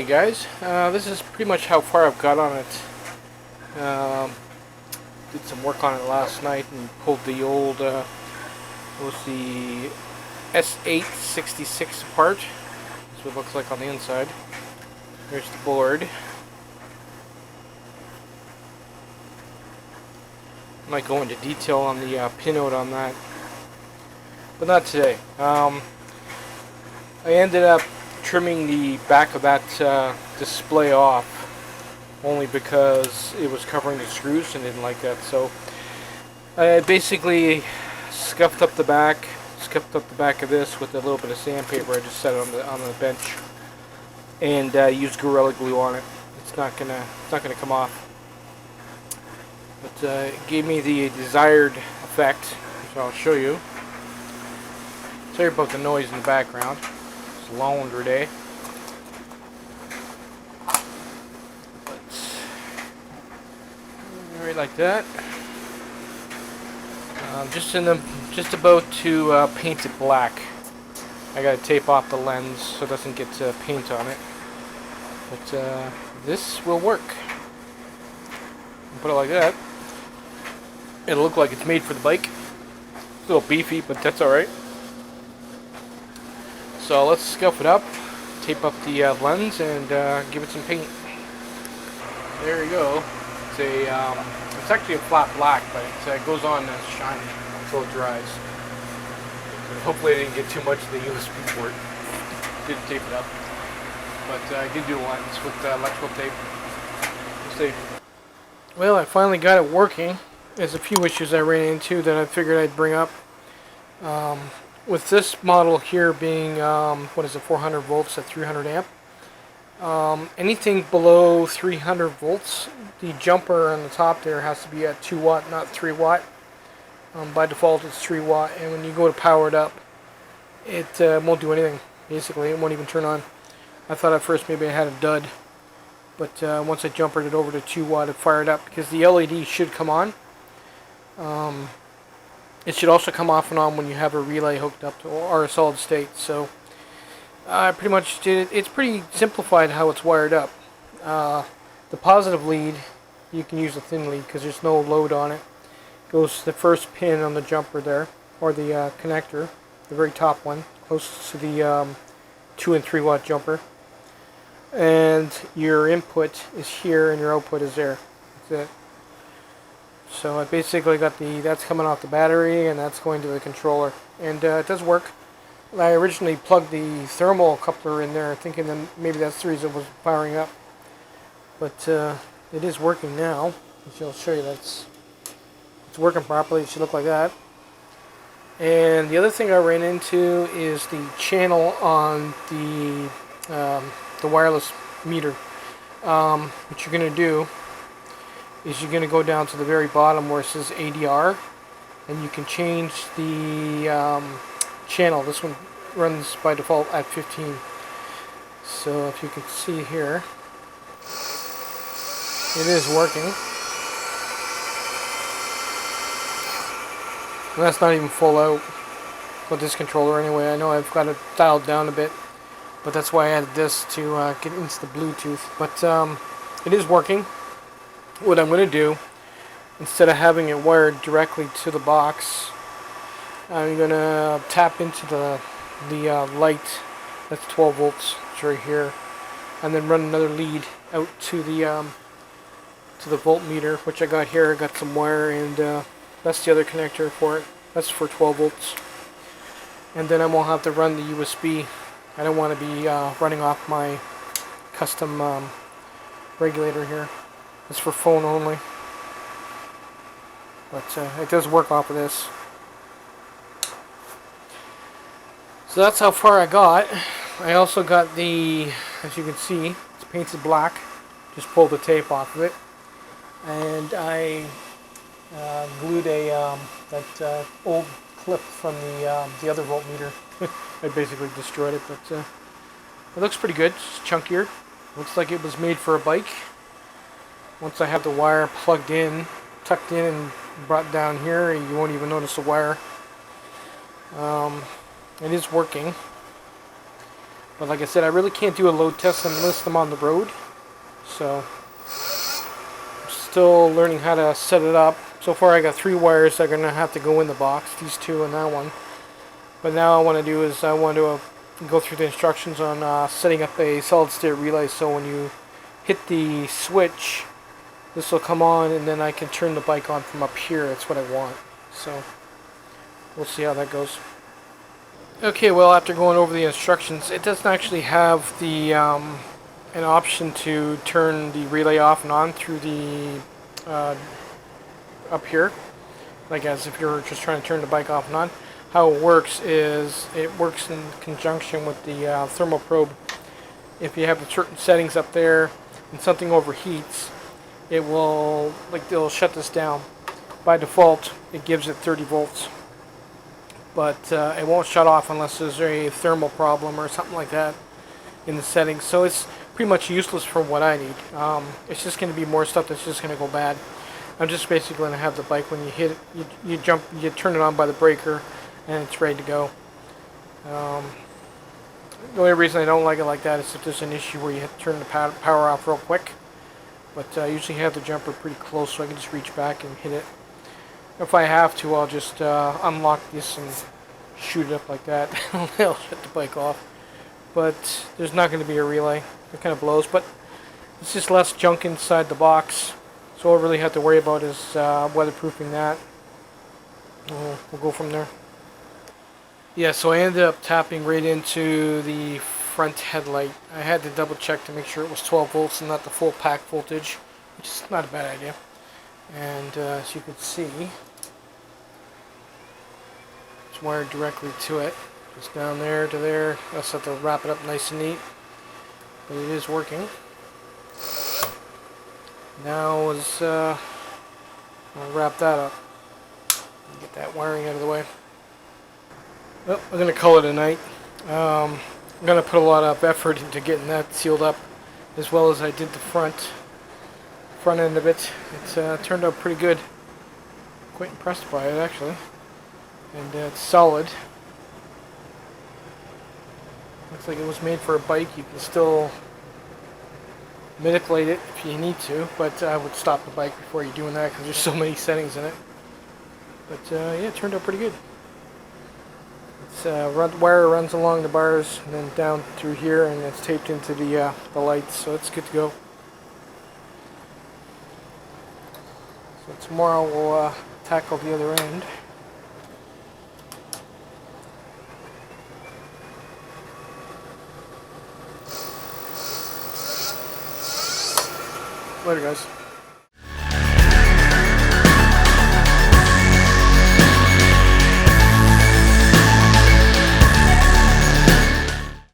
guys. This is pretty much how far I've got on it. Did some work on it last night and pulled the old was the S866 apart. That's what it looks like on the inside. There's the board. Might go into detail on the pinout on that, but not today. I ended up trimming the back of that display off only because it was covering the screws and didn't like that. So I basically scuffed up the back of this with a little bit of sandpaper. I just set it on the bench and used Gorilla Glue on it. It's not gonna come off. But it gave me the desired effect, which I'll show you. Sorry about the noise in the background. It's laundry day. But right like that. Just about to paint it black. I gotta tape off the lens so it doesn't get paint on it. But this will work. Put it like that. It'll look like it's made for the bike. It's a little beefy, but that's alright. So let's scuff it up, tape up the lens, and give it some paint. There you go. It's actually a flat black, but it goes on shiny until it dries. Hopefully I didn't get too much of the USB port. Didn't tape it up. But I did do one with electrical tape. We'll see. Well, I finally got it working. There's a few issues I ran into that I figured I'd bring up. With this model here being, 400 volts at 300 amp. Anything below 300 volts, the jumper on the top there has to be at 2 watt, not 3 watt. By default it's 3 watt, and when you go to power it up, it won't do anything. Basically, it won't even turn on. I thought at first maybe I had a dud, but once I jumpered it over to 2 watt, it fired up, because the LED should come on. It should also come off and on when you have a relay hooked up to or a solid state. So I pretty much did it. It's pretty simplified how it's wired up. The positive lead, you can use a thin lead because there's no load on it. Goes to the first pin on the jumper there, or the connector, the very top one, close to the 2 and 3 watt jumper. And your input is here and your output is there. That's it. So I basically got that's coming off the battery and that's going to the controller, and it does work. I originally plugged the thermal coupler in there thinking that maybe that's the reason it was firing up, but it is working now. I'll show you it's working properly. It should look like that. And the other thing I ran into is the channel on the wireless meter. What you're going to do is you're going to go down to the very bottom where it says ADR, and you can change the channel. This one runs by default at 15. So if you can see here, it is working. And that's not even full out with this controller anyway. I know I've got it dialed down a bit, but that's why I added this to get into the Bluetooth. But it is working. What I'm going to do, instead of having it wired directly to the box, I'm going to tap into the light. That's 12 volts. It's right here, and then run another lead out to the voltmeter, which I got here. I got some wire, and that's the other connector for it. That's for 12 volts. And then I won't have to run the USB. I don't want to be running off my custom regulator here. It's for phone only, but it does work off of this. So that's how far I got. I also got the, as you can see, it's painted black. Just pulled the tape off of it, and I glued that old clip from the other voltmeter. I basically destroyed it, but it looks pretty good. It's chunkier. Looks like it was made for a bike. Once I have the wire plugged in, tucked in and brought down here, you won't even notice the wire. It is working. But like I said, I really can't do a load test unless I'm on the road. So I'm still learning how to set it up. So far I got 3 wires that are going to have to go in the box. These 2 and that one. But now I want to do is I want to go through the instructions on setting up a solid state relay, so when you hit the switch, this will come on and then I can turn the bike on from up here. That's what I want. So we'll see how that goes. Okay, well, after going over the instructions, it doesn't actually have the an option to turn the relay off and on through the up here, like as if you're just trying to turn the bike off and on. How it works is it works in conjunction with the thermal probe. If you have certain settings up there and something overheats, it'll shut this down. By default, it gives it 30 volts, but it won't shut off unless there's a thermal problem or something like that in the settings. So it's pretty much useless for what I need. It's just going to be more stuff that's just going to go bad. I'm just basically going to have the bike, when you hit it, you turn it on by the breaker, and it's ready to go. The only reason I don't like it like that is if there's an issue where you have to turn the power off real quick. But I usually have the jumper pretty close, so I can just reach back and hit it. If I have to, I'll just unlock this and shoot it up like that. It'll shut the bike off. But there's not going to be a relay. It kind of blows, but it's just less junk inside the box. So all I really have to worry about is weatherproofing that. We'll go from there. Yeah, so I ended up tapping right into the front headlight. I had to double check to make sure it was 12 volts and not the full pack voltage, which is not a bad idea. And as you can see, it's wired directly to it. Just down there to there. I just have to wrap it up nice and neat. But it is working. Now I'll wrap that up. Get that wiring out of the way. Well, I'm going to call it a night. I'm going to put a lot of effort into getting that sealed up, as well as I did the front end of it. It's turned out pretty good. Quite impressed by it, actually. And it's solid. Looks like it was made for a bike. You can still manipulate it if you need to, but I would stop the bike before you're doing that because there's so many settings in it. But yeah, it turned out pretty good. Wire runs along the bars and then down through here, and it's taped into the lights, so it's good to go. So tomorrow we'll tackle the other end. Later, guys.